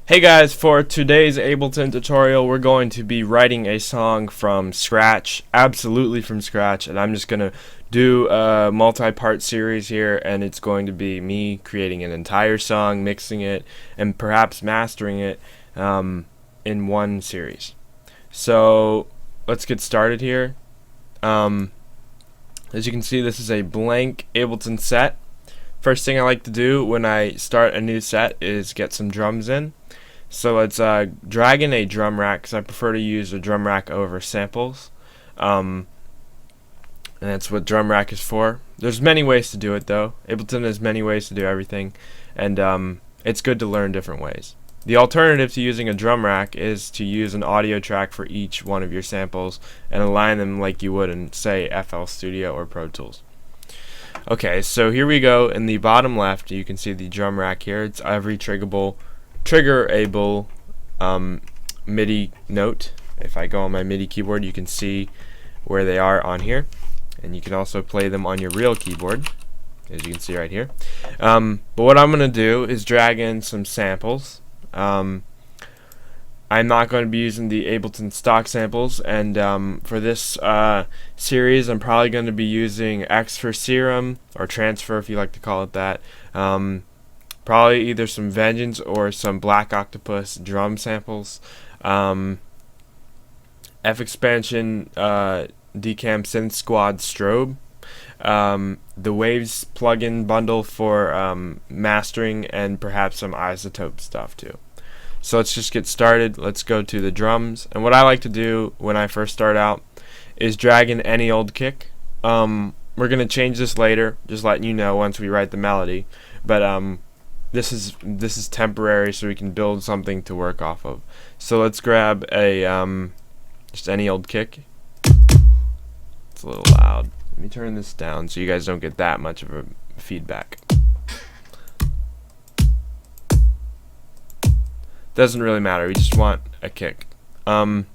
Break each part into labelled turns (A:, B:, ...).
A: Hey guys, for today's Ableton tutorial we're going to be writing a song from scratch, absolutely from scratch, and I'm just going to do a multi-part series here, and it's going to be me creating an entire song, mixing it, and perhaps mastering it in one series. So let's get started here. As you can see, this is a blank Ableton set. First thing I like to do when I start a new set is get some drums in. So let's drag in a drum rack, because I prefer to use a drum rack over samples. And that's what drum rack is for. There's many ways to do it though. Ableton has many ways to do everything, and it's good to learn different ways. The alternative to using a drum rack is to use an audio track for each one of your samples and align them like you would in, say, FL Studio or Pro Tools. Okay, so here we go. In the bottom left, you can see the drum rack here. It's every triggerable MIDI note. If I go on my MIDI keyboard, you can see where they are on here, and you can also play them on your real keyboard, as you can see right here. But what I'm going to do is drag in some samples. I'm not going to be using the Ableton stock samples, and for this series I'm probably going to be using X for Serum, or Transfer if you like to call it that. Probably either some Vengeance or some Black Octopus drum samples. F Expansion Decam Synth Squad Strobe. The Waves plugin bundle for mastering, and perhaps some isotope stuff too. So let's just get started. Let's go to the drums. And what I like to do when I first start out is drag in any old kick. We're going to change this later, just letting you know once we write the melody. But this is temporary, so we can build something to work off of. So let's grab a just any old kick. It's a little loud. Let me turn this down so you guys don't get that much of a feedback. Doesn't really matter, we just want a kick. Let's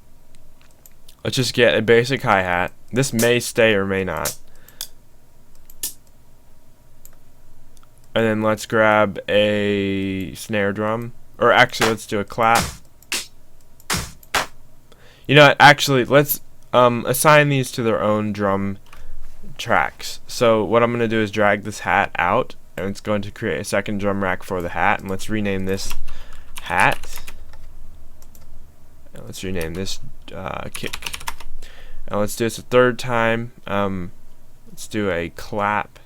A: just get a basic hi-hat. This may stay or may not. And then let's grab a snare drum, or actually let's do a clap. You know what, actually let's assign these to their own drum tracks. So what I'm going to do is drag this hat out, and it's going to create a second drum rack for the hat, and let's rename this hat, and let's rename this kick, and let's do this a third time. Let's do a clap.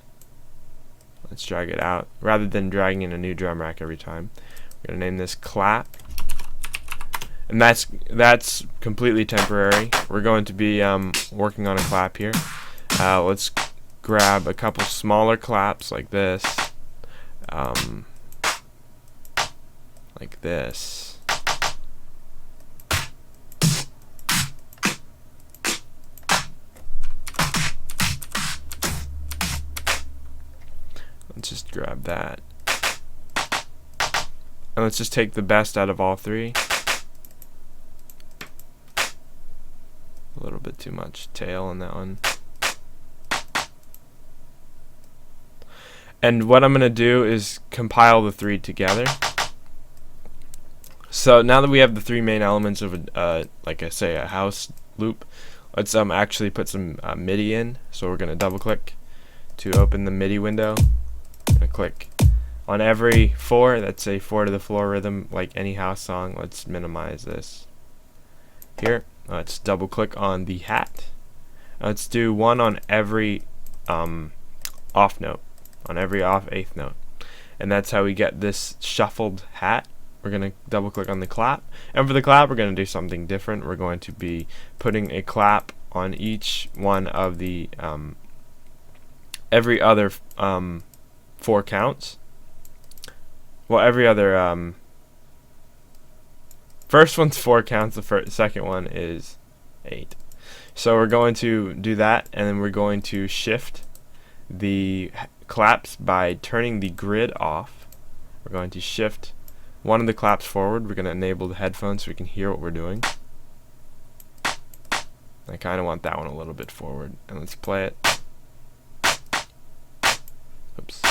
A: Let's drag it out rather than dragging in a new drum rack every time. We're gonna name this clap, and that's completely temporary. We're going to be working on a clap here. Let's grab a couple smaller claps like this, like this. Let's just grab that, and let's just take the best out of all three. A little bit too much tail on that one. And what I'm going to do is compile the three together. So now that we have the three main elements of a, like I say, a house loop, let's actually put some MIDI in. So we're going to double click to open the MIDI window. I'm going to click on every 4. That's a 4 to the floor rhythm, like any house song. Let's minimize this here. Let's double click on the hat. Let's do one on every off note, on every off 8th note, and that's how we get this shuffled hat. We're going to double click on the clap, and for the clap we're going to do something different. We're going to be putting a clap on each one of the every other 4 counts. Well, every other first one's 4 counts, the second one is 8. So we're going to do that, and then we're going to shift the claps by turning the grid off. We're going to shift one of the claps forward. We're going to enable the headphones so we can hear what we're doing. I kind of want that one a little bit forward, and let's play it. Oops.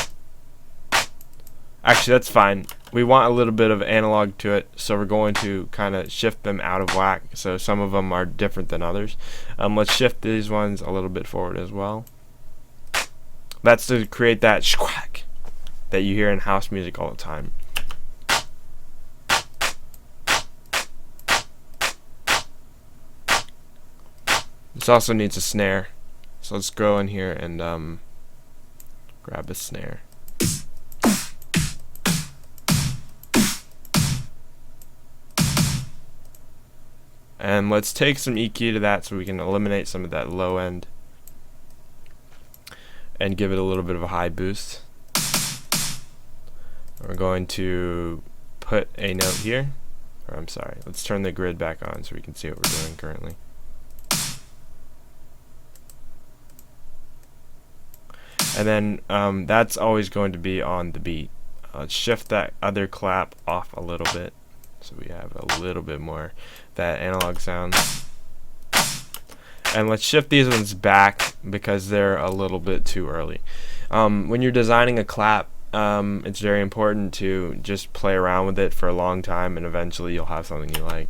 A: Actually, that's fine. We want a little bit of analog to it, so we're going to kind of shift them out of whack. So some of them are different than others. Let's shift these ones a little bit forward as well. That's to create that squack that you hear in house music all the time. This also needs a snare, so let's go in here and grab a snare. And let's take some EQ to that so we can eliminate some of that low end and give it a little bit of a high boost. We're going to put a note here, or I'm sorry, let's turn the grid back on so we can see what we're doing currently. And then that's always going to be on the beat. Let's shift that other clap off a little bit so we have a little bit more that analog sound. And let's shift these ones back because they're a little bit too early. When you're designing a clap, it's very important to just play around with it for a long time, and eventually you'll have something you like.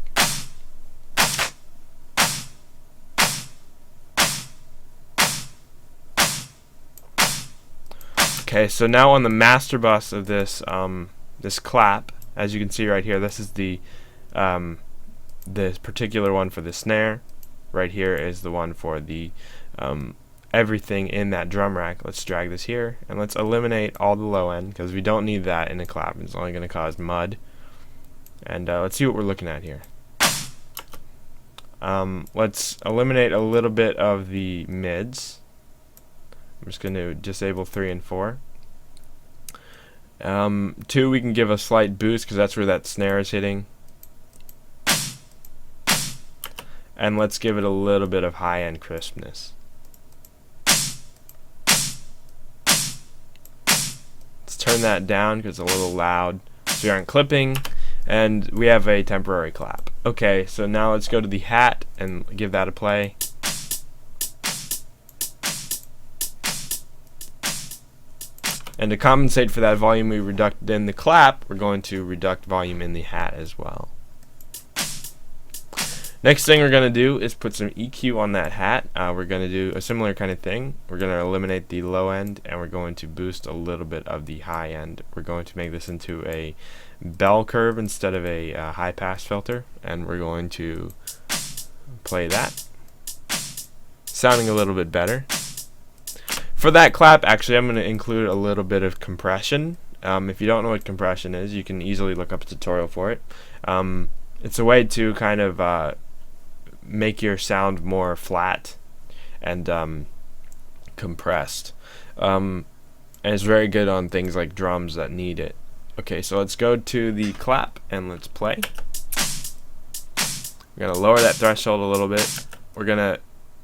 A: Okay, so now on the master bus of this this clap, as you can see right here, this is the this particular one for the snare. Right here is the one for the everything in that drum rack. Let's drag this here and let's eliminate all the low end because we don't need that in a clap. It's only going to cause mud. And let's see what we're looking at here. Let's eliminate a little bit of the mids. I'm just going to disable 3 and 4. 2, we can give a slight boost because that's where that snare is hitting. And let's give it a little bit of high-end crispness. Let's turn that down because it's a little loud so we aren't clipping, and we have a temporary clap. Okay, so now let's go to the hat and give that a play. And to compensate for that volume we reduced in the clap, we're going to reduct volume in the hat as well. Next thing we're going to do is put some EQ on that hat. We're going to do a similar kind of thing. We're going to eliminate the low end and we're going to boost a little bit of the high end. We're going to make this into a bell curve instead of a high pass filter, and we're going to play that, sounding a little bit better. For that clap, actually, I'm going to include a little bit of compression. If you don't know what compression is, you can easily look up a tutorial for it. It's a way to kind of make your sound more flat and compressed. And it's very good on things like drums that need it. Okay, so let's go to the clap and let's play. We're going to lower that threshold a little bit. We're going to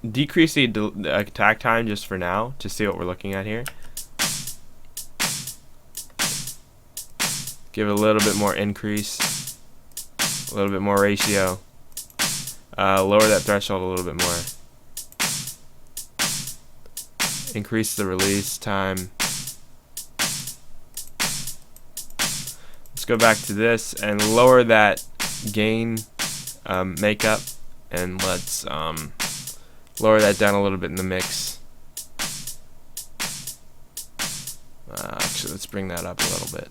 A: decrease the attack time just for now to see what we're looking at here. Give it a little bit more increase, a little bit more ratio. Lower that threshold a little bit more. Increase the release time. Let's go back to this and lower that gain makeup, and let's lower that down a little bit in the mix. Actually, let's bring that up a little bit.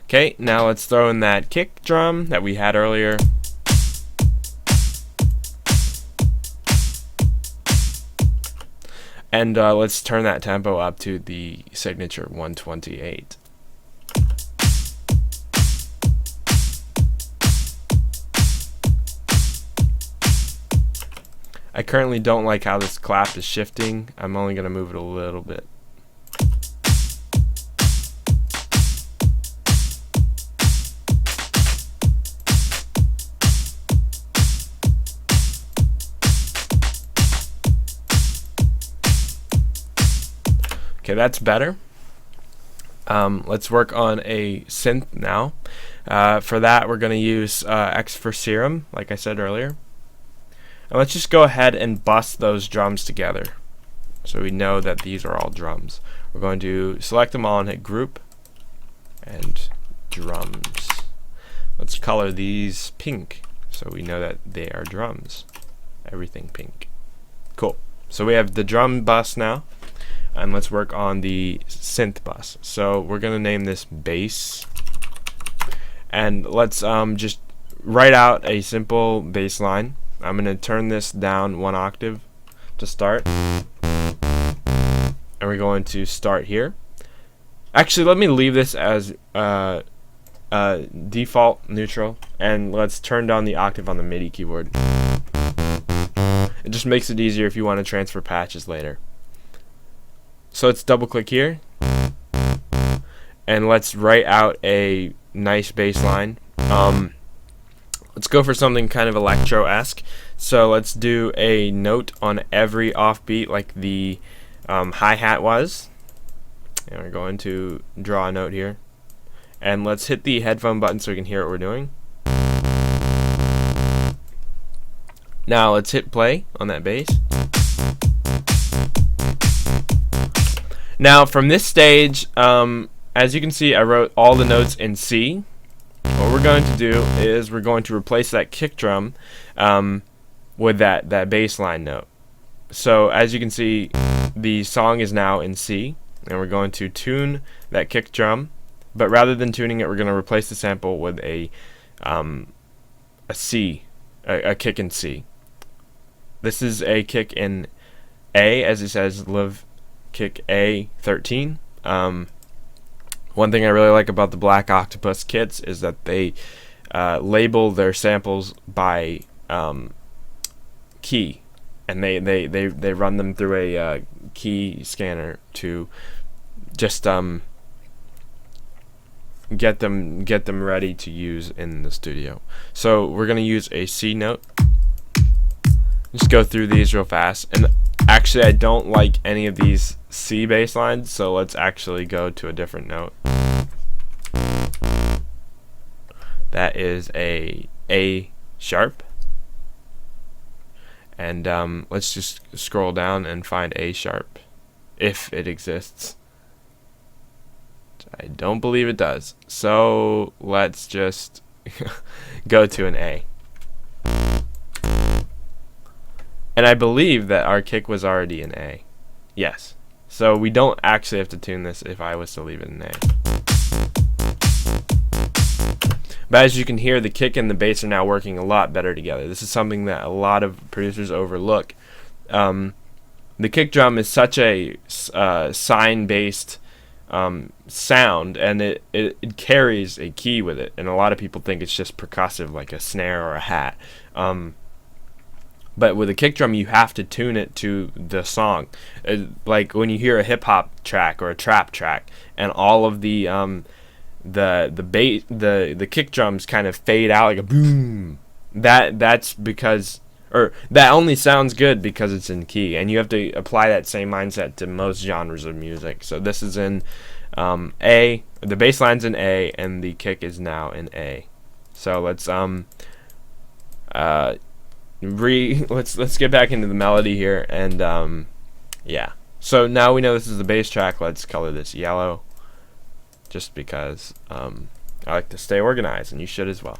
A: Okay, now let's throw in that kick drum that we had earlier. And let's turn that tempo up to the signature 128. I currently don't like how this clap is shifting. I'm only going to move it a little bit. Okay, that's better. Let's work on a synth now. For that, we're going to use X for Serum, like I said earlier. And let's just go ahead and bust those drums together so we know that these are all drums. We're going to select them all and hit group. and drums. Let's color these pink so we know that they are drums. Everything pink. Cool. So we have the drum bus now, and let's work on the synth bus. So we're gonna name this bass, and let's just write out a simple bass line. I'm gonna turn this down 1 octave to start, and we're going to start here. Actually, let me leave this as default neutral, and let's turn down the octave on the MIDI keyboard. It just makes it easier if you want to transfer patches later. So let's double click here, and let's write out a nice bass line. Let's go for something kind of electro-esque. So let's do a note on every offbeat like the hi-hat was. And we're going to draw a note here. And let's hit the headphone button so we can hear what we're doing. Now let's hit play on that bass. Now from this stage, as you can see, I wrote all the notes in C. What we're going to do is we're going to replace that kick drum with that bass line note. So as you can see, the song is now in C, and we're going to tune that kick drum, but rather than tuning it, we're going to replace the sample with a kick in C. This is a kick in A, as it says, live kick A13. One thing I really like about the Black Octopus kits is that they label their samples by key, and they run them through a key scanner to just get them ready to use in the studio. So we're gonna use a C note. Just go through these real fast, and actually I don't like any of these C bass lines, so let's actually go to a different note. That is a sharp, and let's just scroll down and find A sharp if it exists. I don't believe it does, so let's just go to an A. And I believe that our kick was already an A. Yes. So we don't actually have to tune this if I was to leave it in A. But as you can hear, the kick and the bass are now working a lot better together. This is something that a lot of producers overlook. The kick drum is such a sine-based sound, and it carries a key with it. And a lot of people think it's just percussive, like a snare or a hat. But with a kick drum, you have to tune it to the song. Like when you hear a hip hop track or a trap track, and all of the bass, the kick drums kind of fade out like a boom. That's because, or that only sounds good because it's in key, and you have to apply that same mindset to most genres of music. So this is in A. The bass line's in A, and the kick is now in A. So let's let's get back into the melody here, and yeah. So now we know this is the bass track. Let's color this yellow, just because I like to stay organized, and you should as well.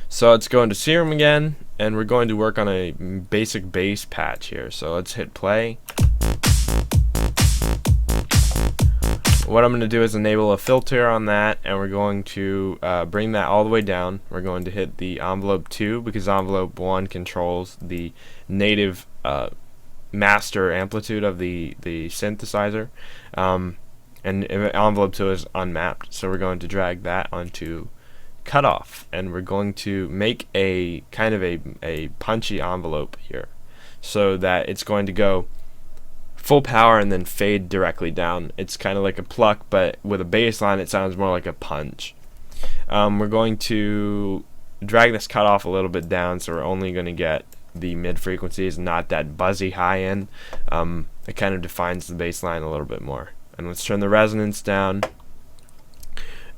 A: So let's go into Serum again, and we're going to work on a basic bass patch here. So let's hit play. What I'm going to do is enable a filter on that, and we're going to bring that all the way down. We're going to hit the envelope 2 because envelope 1 controls the native master amplitude of the synthesizer, and envelope 2 is unmapped. So we're going to drag that onto cutoff, and we're going to make a kind of a punchy envelope here, so that it's going to go full power and then fade directly down. It's kind of like a pluck, but with a bass line it sounds more like a punch. We're going to drag this cutoff a little bit down, so we're only going to get the mid frequencies, not that buzzy high end. It kind of defines the bass line a little bit more. And let's turn the resonance down,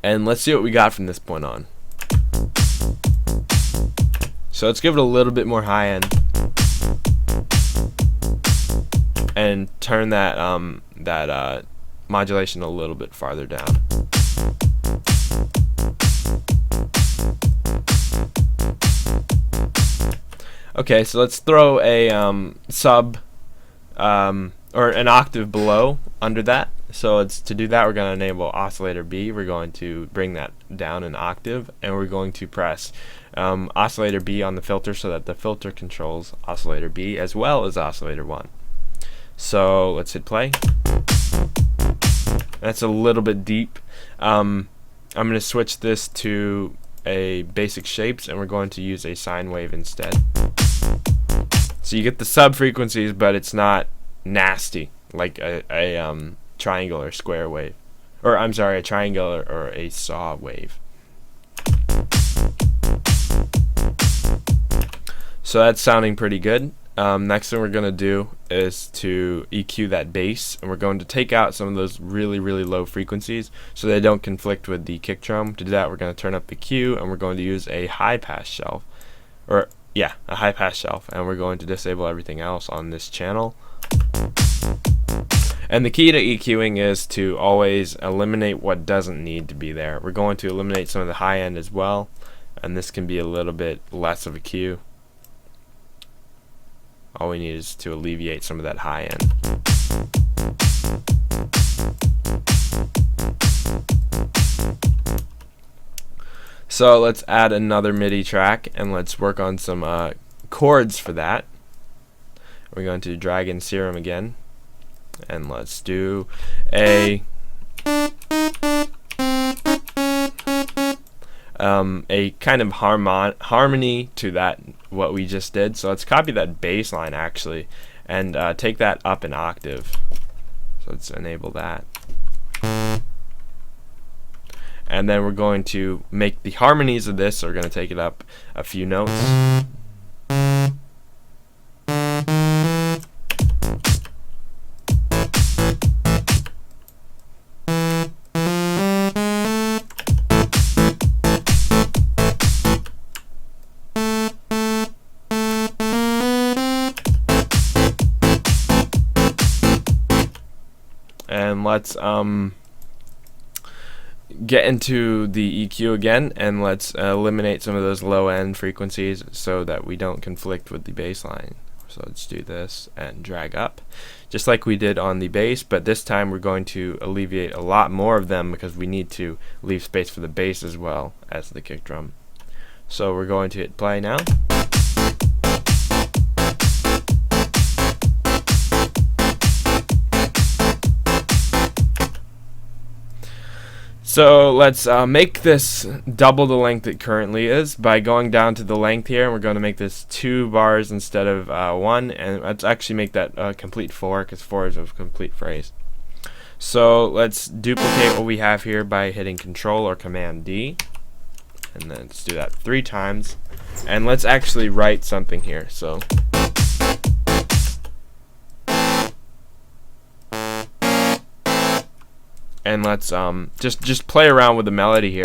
A: and let's see what we got from this point on. So let's give it a little bit more high end, and turn that modulation a little bit farther down. Okay, so let's throw a sub or an octave below under that. So to do that, we're going to enable oscillator B. We're going to bring that down an octave, and we're going to press oscillator B on the filter so that the filter controls oscillator B as well as oscillator 1. So let's hit play. That's a little bit deep. I'm going to switch this to a basic shapes, and we're going to use a sine wave instead. So you get the sub frequencies, but it's not nasty like a triangle or square wave, or I'm sorry, a triangle or a saw wave. So that's sounding pretty good. Next thing we're going to do is to EQ that bass, and we're going to take out some of those really low frequencies so they don't conflict with the kick drum. To do that, we're going to turn up the Q, and we're going to use a high pass shelf, or yeah, a high pass shelf, and we're going to disable everything else on this channel. And the key to EQing is to always eliminate what doesn't need to be there. We're going to eliminate some of the high end as well, and this can be a little bit less of a Q. All we need is to alleviate some of that high end. So let's add another MIDI track, and let's work on some chords for that. We're going to drag in Serum again, and let's do a kind of harmony to that what we just did. So let's copy that bass line actually, and take that up an octave. So let's enable that. And then we're going to make the harmonies of this, so we're going to take it up a few notes. And let's get into the EQ again, and let's eliminate some of those low end frequencies so that we don't conflict with the bass line. So let's do this and drag up just like we did on the bass, but this time we're going to alleviate a lot more of them because we need to leave space for the bass as well as the kick drum. So we're going to hit play now. So let's make this double the length it currently is by going down to the length here, and we're going to make this 2 bars instead of 1, and let's actually make that complete 4, because 4 is a complete phrase. So let's duplicate what we have here by hitting Control or Command D, and then let's do that 3 times, and let's actually write something here. So and let's just play around with the melody here.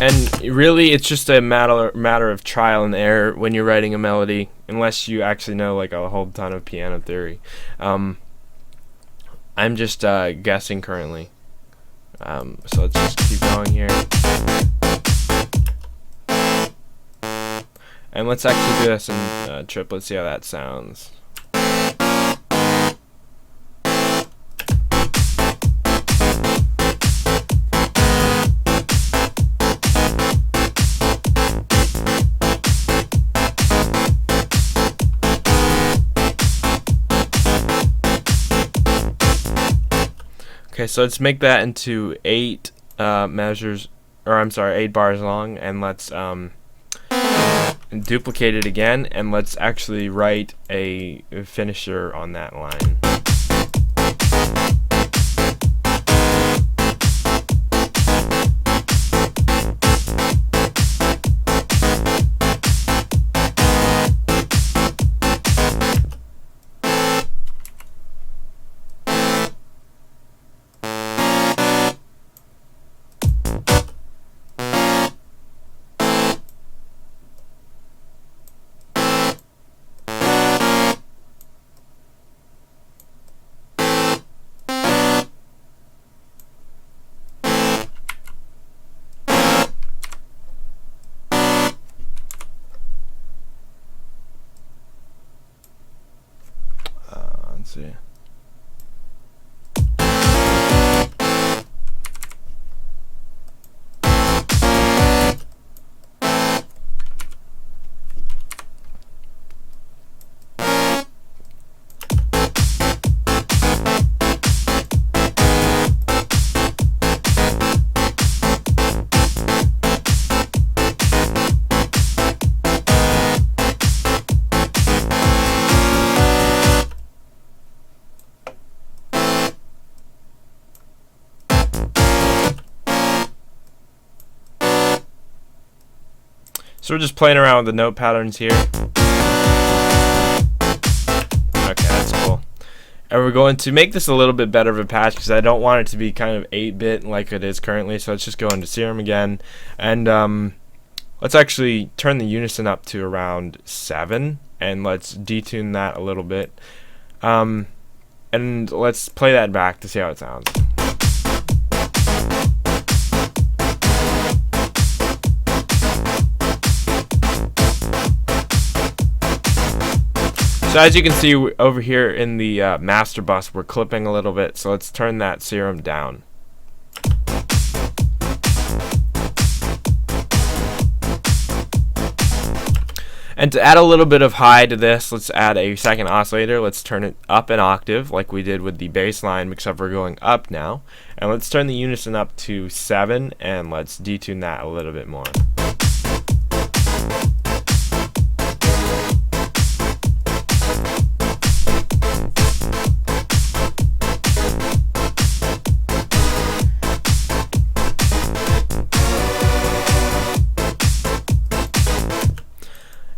A: And really, it's just a matter of trial and error when you're writing a melody, unless you actually know like a whole ton of piano theory. I'm just guessing currently. So let's just keep going here. And let's actually do this in triplet, see how that sounds. Okay, so let's make that into 8 measures, or I'm sorry, 8 bars long, and let's duplicate it again, and let's actually write a finisher on that line. Let's see. So we're just playing around with the note patterns here. Okay, that's cool. And we're going to make this a little bit better of a patch because I don't want it to be kind of 8-bit like it is currently. So let's just go into Serum again, and let's actually turn the unison up to around 7, and let's detune that a little bit. And let's play that back to see how it sounds. So as you can see over here in the master bus, we're clipping a little bit, so let's turn that serum down. And to add a little bit of high to this, let's add a second oscillator. Let's turn it up an octave like we did with the bass line, except we're going up now. And let's turn the unison up to 7, and let's detune that a little bit more.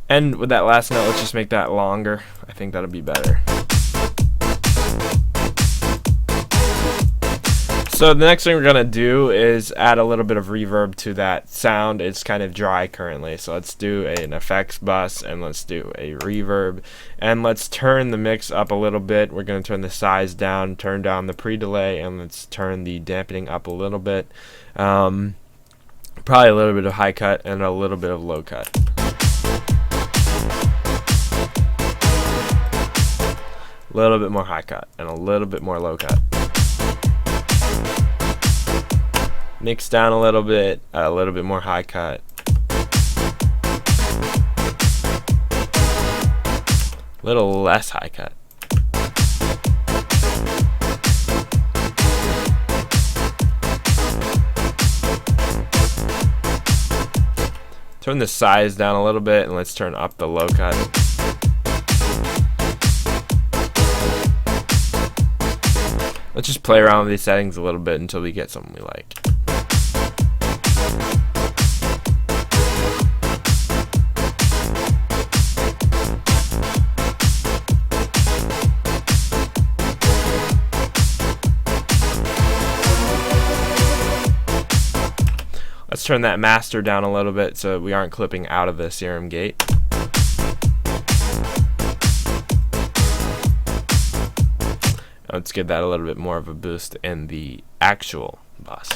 A: And with that last note, let's just make that longer. I think that'll be better. So the next thing we're gonna do is add a little bit of reverb to that sound. It's kind of dry currently, so let's do an effects bus, and let's do a reverb, and let's turn the mix up a little bit. We're gonna turn the size down, turn down the pre-delay, and let's turn the dampening up a little bit. Probably a little bit of high cut and a little bit of low cut. A little bit more high cut and a little bit more low cut. Mix down a little bit more high cut. A little less high cut. Turn the size down a little bit, and let's turn up the low cut. Let's just play around with these settings a little bit until we get something we like. Let's turn that master down a little bit so we aren't clipping out of the serum gate. Let's give that a little bit more of a boost in the actual bus.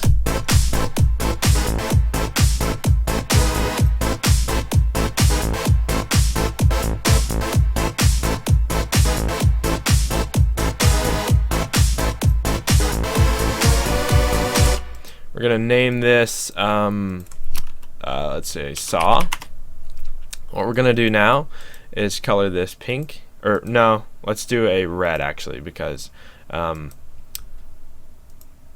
A: We're gonna name this, let's say, saw. What we're gonna do now is color this pink, or no, let's do a red actually, because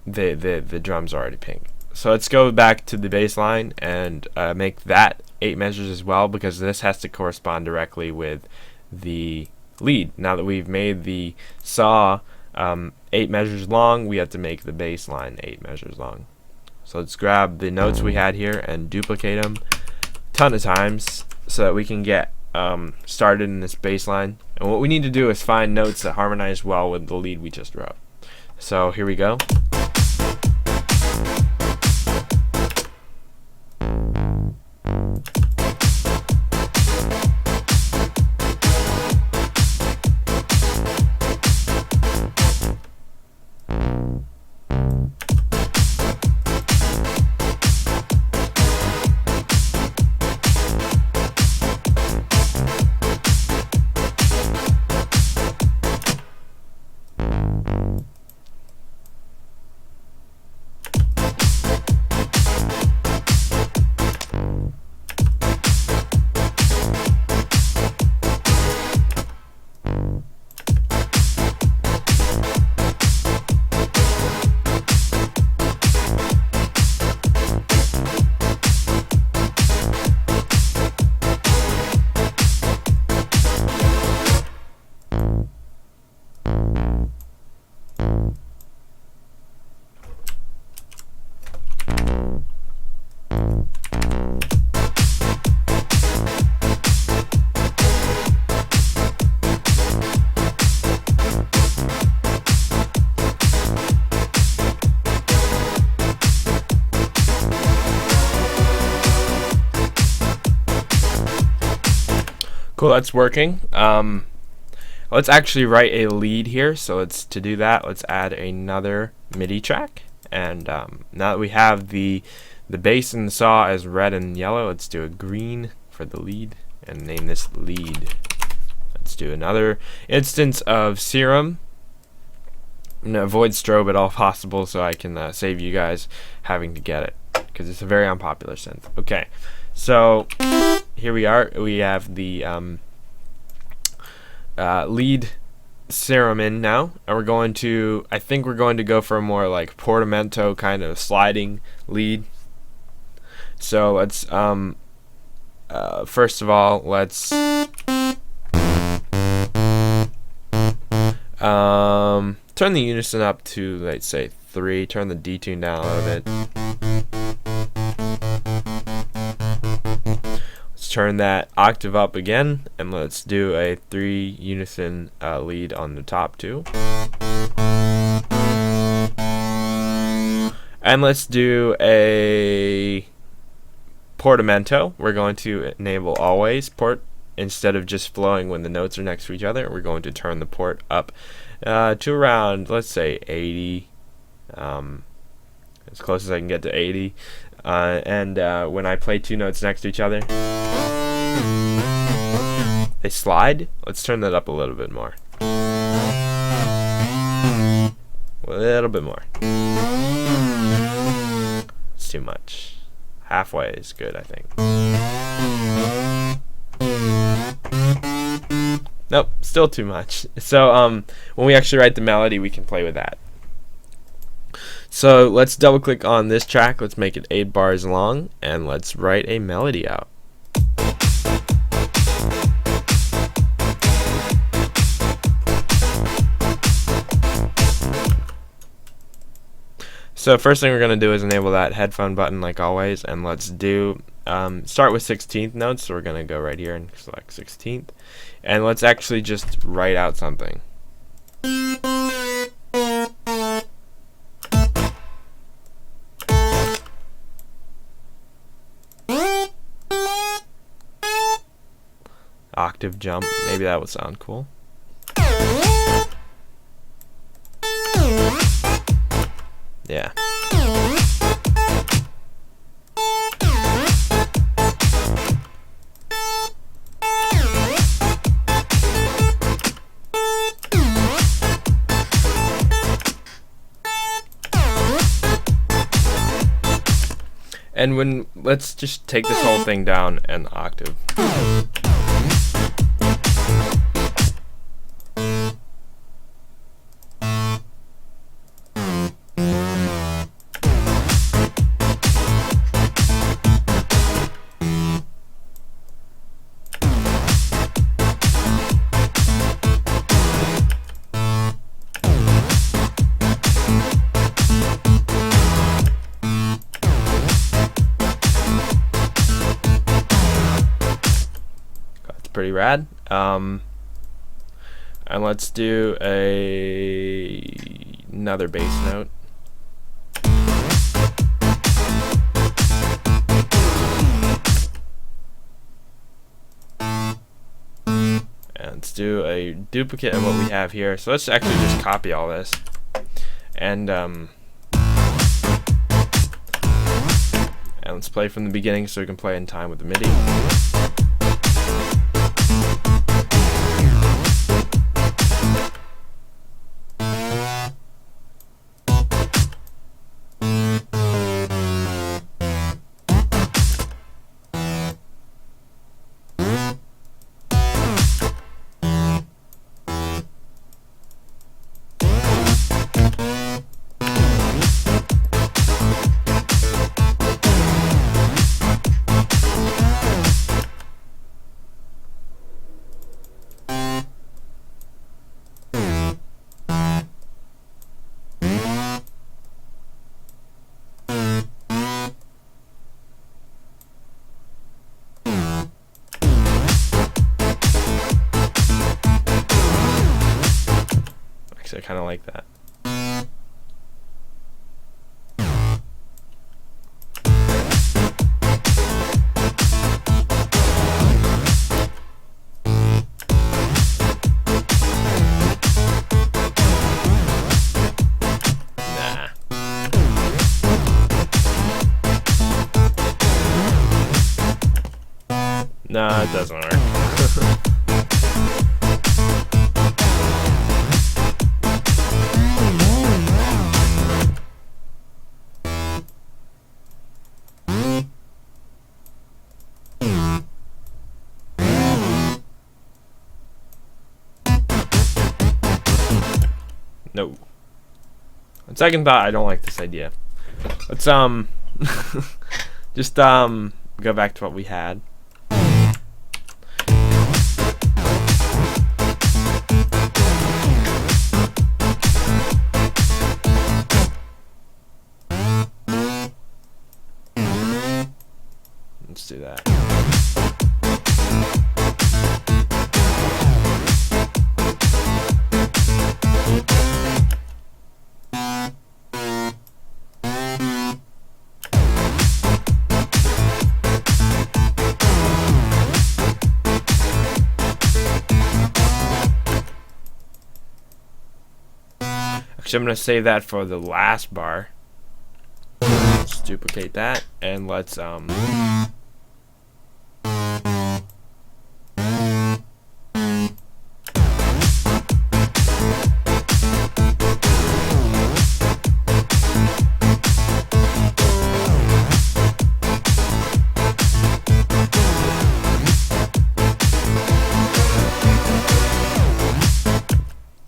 A: the drums are already pink. So let's go back to the bass line and make that 8 measures as well, because this has to correspond directly with the lead. Now that we've made the saw 8 measures long, we have to make the bass line 8 measures long. So let's grab the notes we had here and duplicate them a ton of times so that we can get started in this bass line. And what we need to do is find notes that harmonize well with the lead we just wrote. So here we go. Cool, that's working. Let's actually write a lead here. So to do that, let's add another MIDI track. And now that we have the bass and the saw as red and yellow, let's do a green for the lead and name this lead. Let's do another instance of Serum. I'm gonna avoid strobe at all possible so I can save you guys having to get it, because it's a very unpopular synth. Okay, so here we are. We have the lead Serum in now, and we're going to, I think we're going to go for a more like portamento kind of sliding lead. So let's first of all, let's turn the unison up to, let's say, 3. Turn the detune down a little bit. Let's turn that octave up again, and let's do a 3 unison lead on the top too. And let's do a portamento. We're going to enable always port. Instead of just flowing when the notes are next to each other, we're going to turn the port up to around, let's say, 80, as close as I can get to 80. And when I play 2 notes next to each other, they slide. Let's turn that up a little bit more. A little bit more. It's too much. Halfway is good, I think. Nope, still too much. So when we actually write the melody, we can play with that. So let's double click on this track. Let's make it 8 bars long, and let's write a melody out. So first thing we're going to do is enable that headphone button like always, and let's do start with 16th notes. So we're going to go right here and select 16th, and let's actually just write out something. Octave jump, maybe that would sound cool. Yeah. And let's just take this whole thing down an octave. pretty rad. And let's do another bass note. And let's do a duplicate of what we have here. So let's actually just copy all this. And let's play from the beginning so we can play in time with the MIDI. I kind of like that. Nah, it doesn't work. No. On second thought, I don't like this idea. Let's just go back to what we had. Let's do that. Actually, I'm going to save that for the last bar. Let's duplicate that and let's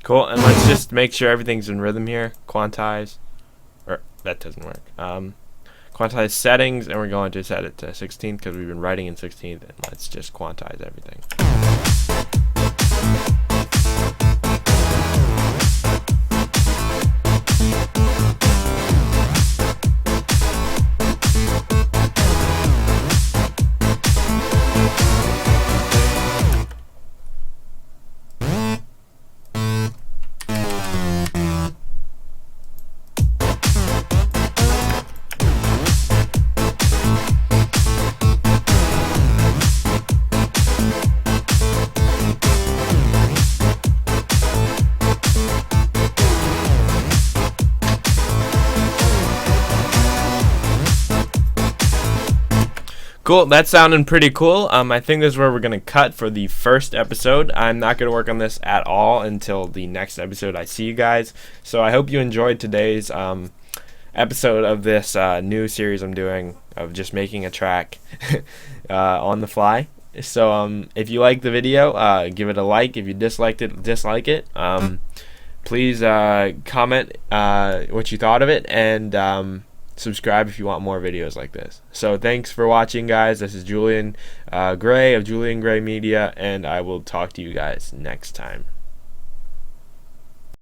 A: cool, and let's just make sure everything's in rhythm here. Quantize, or that doesn't work. Quantize settings, and we're going to set it to 16th because we've been writing in 16th, and let's just quantize everything. Cool, that's sounding pretty cool. I think this is where we're going to cut for the first episode. I'm not going to work on this at all until the next episode I see you guys. So I hope you enjoyed today's episode of this new series I'm doing of just making a track on the fly. So if you like the video, give it a like. If you disliked it, dislike it. Please comment what you thought of it, and subscribe if you want more videos like this. So thanks for watching, guys. This is Julian Gray of Julian Gray Media, and I will talk to you guys next time.